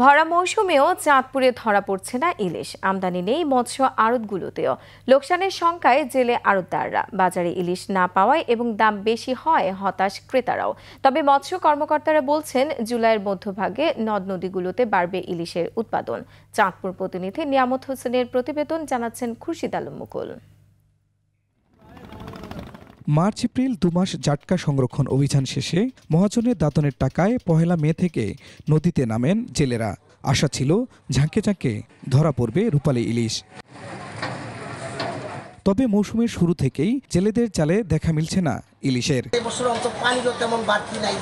ভরা মৌসুমেও চাঁদপুরে ধরা পড়ছে না ইলিশ। আমদানি নেই মৎস্য আড়তগুলোতেও। লোকসানের শঙ্কায় জেলে আড়তদাররা। বাজারে ইলিশ না পাওয়ায় এবং দাম বেশি হয় হতাশ ক্রেতারাও। তবে মৎস্য কর্মকর্তারা বলছেন জুলাইয়ের মধ্যভাগে নদ নদীগুলোতে বাড়বে ইলিশের উৎপাদন। চাঁদপুর প্রতিনিধি নিয়ামত হোসেনের প্রতিবেদন জানাচ্ছেন খুরশিদ আলম মুকুল। মার্চ এপ্রিল 2 মাস জাটকা সংরক্ষণ অভিযান শেষে মহাজনের দাতনের টাকায় 1 মে থেকে নদীতে নামেন জেলেরা। আশা ছিল ঝাঁকে ঝাঁকে ধরা পড়বে রূপালী ইলিশ। তবে মৌসুমের শুরু থেকেই জেলেদের জালে দেখা মিলছে না ইলিশের। এবছর অন্তত পানিও তেমন বাড়তি নাই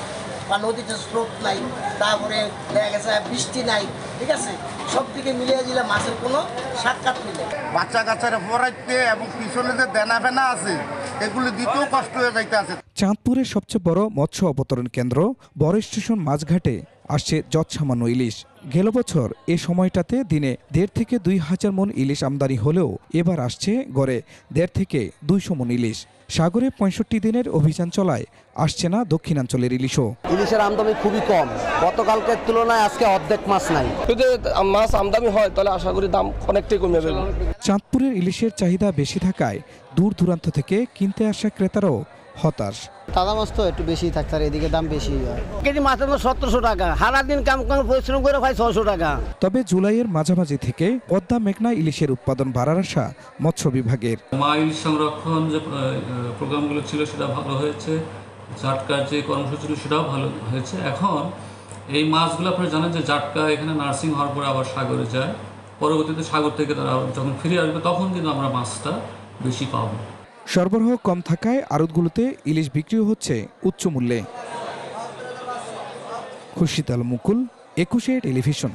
বা নদীতে স্রোত নাই, তারপরে দেখা গেছে বৃষ্টি নাই, ঠিক আছে, সব দিকে মিলিয়ে দিলে মাছের কোনো সাক্ষাৎ মিলে বাচ্চা কাচ্চারা পড়াইতে এবং পিছনে যে দেনা ফেনা আছে এগুলো দিতেও কষ্ট হয়ে যাইতে আছে। চাঁদপুরের সবচেয়ে বড় মৎস্য অবতরণ কেন্দ্র বড় স্টেশন মাঝঘাটে আসছে যৎসামান্য ইলিশ। গেল বছর এ সময়টাতে দিনে 1.5 থেকে 2 হাজার মন ইলিশ আমদানি হলেও এবার আসছে গড়ে 1.5 থেকে 200 মন ইলিশ। সাগরে 65 দিনের অভিযান চলায় আসছে না দক্ষিণাঞ্চলের ইলিশও। ইলিশের আমদানি খুবই কম, গতকালকের তুলনায় আজকে অর্ধেক মাছ নাই। যদি মাছ আমদানি হয় তাহলে আশা করি দাম অনেকটাই কমে যাবে। চাঁদপুরের ইলিশের চাহিদা বেশি থাকায় দূর দূরান্ত থেকে কিনতে আসা ক্রেতারাও হতাশ। তাজা মাছ তো একটু বেশি থাকতে আর এদিকে দাম বেশি হয়। কেজি মাছের 1700 টাকা, সারাদিন কাম পরিশ্রম করে হয় 600 টাকা। তবে জুলাইয়ের মাঝামাঝি থেকে পদ্মা মেঘনা ইলিশের উৎপাদন বাড়ার আশা মৎস্য বিভাগের। মা ইলিশ সংরক্ষণ যে প্রোগ্রামগুলো ছিল সেটা ভালো হয়েছে, জাটকার যে কর্মসূচি ছিল সেটাও ভালো হয়েছে। এখন এই মাছগুলো আপনারা জানেন যে জাটকা এখানে নার্সিং হওয়ার পরে আবার সাগরে যায়, পরবর্তীতে সাগর থেকে তারা যখন ফিরে আসবে তখন কিন্তু আমরা মাছটা বেশি পাবো। সরবরাহ কম থাকায় আড়তগুলোতে ইলিশ বিক্রি হচ্ছে উচ্চ মূল্যে। খুরশিদ আলম মুকুল, 21 টেলিভিশন।